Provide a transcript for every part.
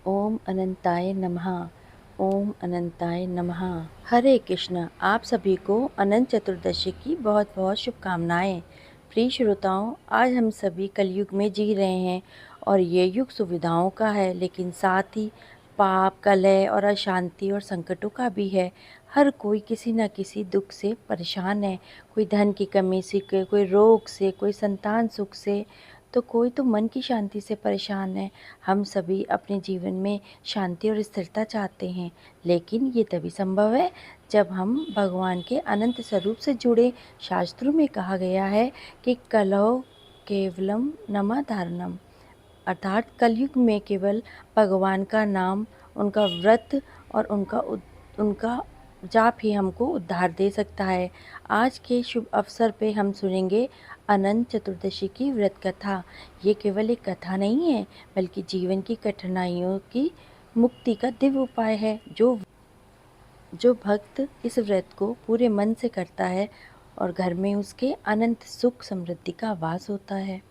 ओम अनंताय नमः। ओम अनंताय नमः। हरे कृष्ण। आप सभी को अनंत चतुर्दशी की बहुत बहुत शुभकामनाएं। प्रिय श्रोताओं, आज हम सभी कलयुग में जी रहे हैं और ये युग सुविधाओं का है, लेकिन साथ ही पाप, कलह और अशांति और संकटों का भी है। हर कोई किसी न किसी दुख से परेशान है। कोई धन की कमी से, कोई रोग से, कोई संतान सुख से, तो कोई तो मन की शांति से परेशान है। हम सभी अपने जीवन में शांति और स्थिरता चाहते हैं, लेकिन ये तभी संभव है जब हम भगवान के अनंत स्वरूप से जुड़े। शास्त्रों में कहा गया है कि कलौ केवलम नामधारणम, अर्थात कलयुग में केवल भगवान का नाम, उनका व्रत और उनका जाप ही हमको उद्धार दे सकता है। आज के शुभ अवसर पे हम सुनेंगे अनंत चतुर्दशी की व्रत कथा। ये केवल एक कथा नहीं है, बल्कि जीवन की कठिनाइयों की मुक्ति का दिव्य उपाय है। जो भक्त इस व्रत को पूरे मन से करता है और घर में उसके अनंत सुख समृद्धि का वास होता है।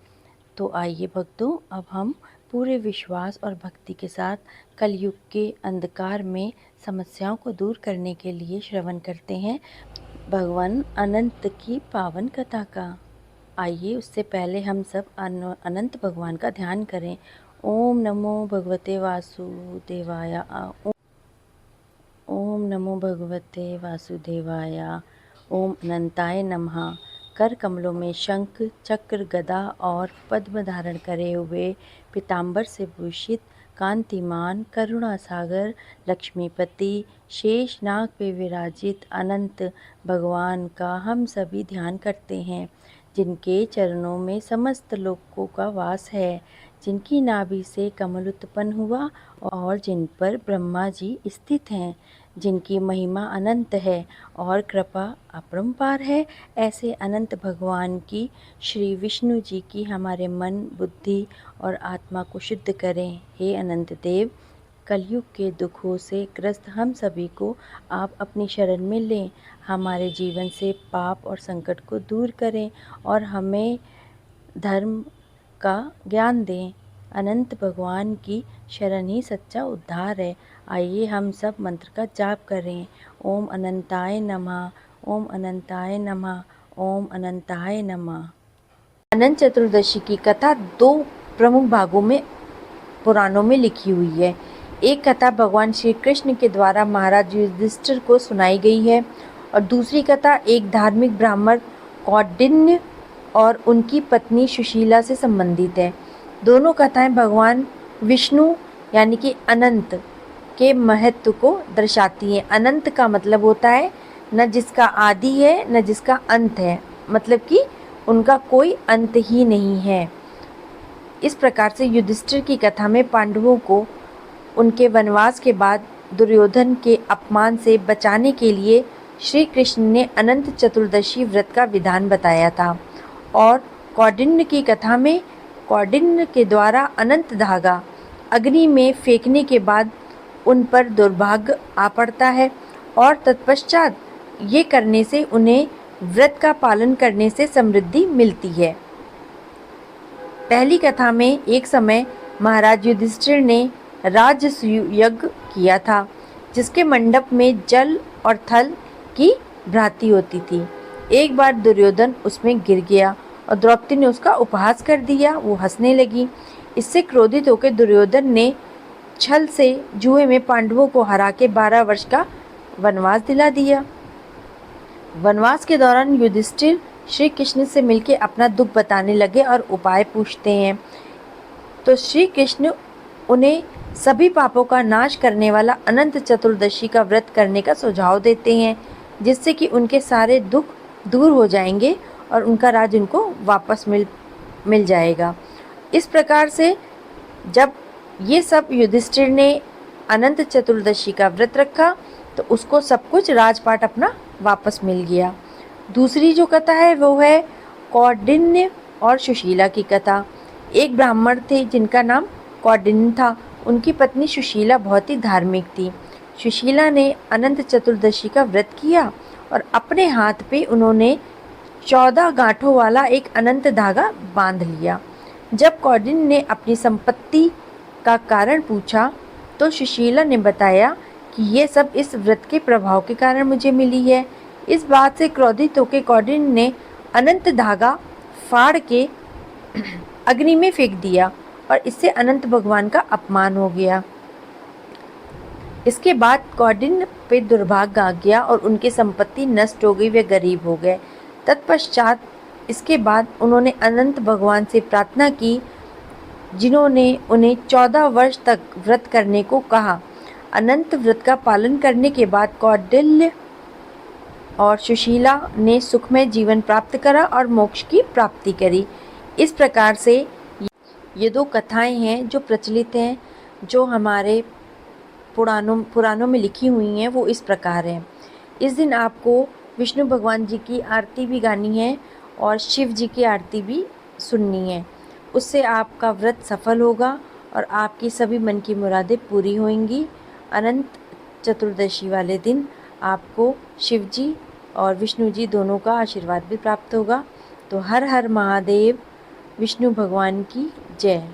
तो आइए भक्तों, अब हम पूरे विश्वास और भक्ति के साथ कलयुग के अंधकार में समस्याओं को दूर करने के लिए श्रवण करते हैं भगवान अनंत की पावन कथा का। आइए उससे पहले हम सब अनंत भगवान का ध्यान करें। ओम नमो भगवते वासुदेवाय। ओम नमो भगवते वासुदेवाय। ओम अनंताय नमः। कर कमलों में शंख, चक्र, गदा और पद्म धारण करे हुए, पीताम्बर से भूषित, कांतिमान, करुणा सागर, लक्ष्मीपति, शेष नाग पे विराजित अनंत भगवान का हम सभी ध्यान करते हैं, जिनके चरणों में समस्त लोकों का वास है, जिनकी नाभि से कमल उत्पन्न हुआ और जिन पर ब्रह्मा जी स्थित हैं, जिनकी महिमा अनंत है और कृपा अपरंपार है। ऐसे अनंत भगवान की, श्री विष्णु जी की हमारे मन, बुद्धि और आत्मा को शुद्ध करें। हे अनंत देव, कलयुग के दुखों से ग्रस्त हम सभी को आप अपनी शरण में लें। हमारे जीवन से पाप और संकट को दूर करें और हमें धर्म का ज्ञान दें। अनंत भगवान की शरण ही सच्चा उद्धार है। आइए हम सब मंत्र का जाप करें। ओम अनंताय नमः। ओम अनंताय नमः। ओम अनंताय नमः। अनंत चतुर्दशी की कथा दो प्रमुख भागों में पुराणों में लिखी हुई है। एक कथा भगवान श्री कृष्ण के द्वारा महाराज युधिष्ठिर को सुनाई गई है और दूसरी कथा एक धार्मिक ब्राह्मण कौंडिन्य और उनकी पत्नी सुशीला से संबंधित है। दोनों कथाएं भगवान विष्णु यानी कि अनंत के महत्व को दर्शाती हैं। अनंत का मतलब होता है न जिसका आदि है न जिसका अंत है, मतलब कि उनका कोई अंत ही नहीं है। इस प्रकार से युधिष्ठिर की कथा में पांडवों को उनके वनवास के बाद दुर्योधन के अपमान से बचाने के लिए श्री कृष्ण ने अनंत चतुर्दशी व्रत का विधान बताया था। और कौंडिन्य की कथा में कौंडिन्य के द्वारा अनंत धागा अग्नि में फेंकने के बाद उन पर दुर्भाग्य आ पड़ता है और तत्पश्चात ये करने से उन्हें व्रत का पालन करने से समृद्धि मिलती है। पहली कथा में एक समय महाराज युधिष्ठिर ने राजसूय यज्ञ किया था, जिसके मंडप में जल और थल की भ्रांति होती थी। एक बार दुर्योधन उसमें गिर गया और द्रौपदी ने उसका उपहास कर दिया। वो हंसने लगी। इससे क्रोधित होकर दुर्योधन ने छल से जुए में पांडवों को हरा के 12 वर्ष का वनवास दिला दिया। वनवास के दौरान युधिष्ठिर श्री कृष्ण से मिलकर अपना दुख बताने लगे और उपाय पूछते हैं। तो श्री कृष्ण उन्हें सभी पापों का नाश करने वाला अनंत चतुर्दशी का व्रत करने का सुझाव देते हैं, जिससे कि उनके सारे दुख दूर हो जाएंगे और उनका राज उनको वापस मिल जाएगा। इस प्रकार से जब ये सब युधिष्ठिर ने अनंत चतुर्दशी का व्रत रखा तो उसको सब कुछ राजपाट अपना वापस मिल गया। दूसरी जो कथा है वो है कौंडिन्य और सुशीला की कथा। एक ब्राह्मण थे जिनका नाम कौंडिन्य था। उनकी पत्नी सुशीला बहुत ही धार्मिक थी। सुशीला ने अनंत चतुर्दशी का व्रत किया और अपने हाथ पे उन्होंने 14 गांठों वाला एक अनंत धागा बांध लिया। जब कौंडिन्य ने अपनी संपत्ति का कारण पूछा तो सुशीला ने बताया कि ये सब इस व्रत के प्रभाव के कारण मुझे मिली है। इस बात से क्रोधित होकर कौंडिन्य ने अनंत धागा फाड़ के अग्नि में फेंक दिया और इससे अनंत भगवान का अपमान हो गया। इसके बाद कौंडिन्य पे दुर्भाग्य आ गया और उनकी संपत्ति नष्ट हो गई, वे गरीब हो गए। तत्पश्चात इसके बाद उन्होंने अनंत भगवान से प्रार्थना की, जिन्होंने उन्हें 14 वर्ष तक व्रत करने को कहा। अनंत व्रत का पालन करने के बाद कौंडिन्य और सुशीला ने सुखमय जीवन प्राप्त करा और मोक्ष की प्राप्ति करी। इस प्रकार से ये दो कथाएं हैं जो प्रचलित हैं, जो हमारे पुराणों में लिखी हुई हैं, वो इस प्रकार हैं। इस दिन आपको विष्णु भगवान जी की आरती भी गानी है और शिव जी की आरती भी सुननी है। उससे आपका व्रत सफल होगा और आपकी सभी मन की मुरादें पूरी होंगी। अनंत चतुर्दशी वाले दिन आपको शिव जी और विष्णु जी दोनों का आशीर्वाद भी प्राप्त होगा। तो हर हर महादेव, विष्णु भगवान की जय।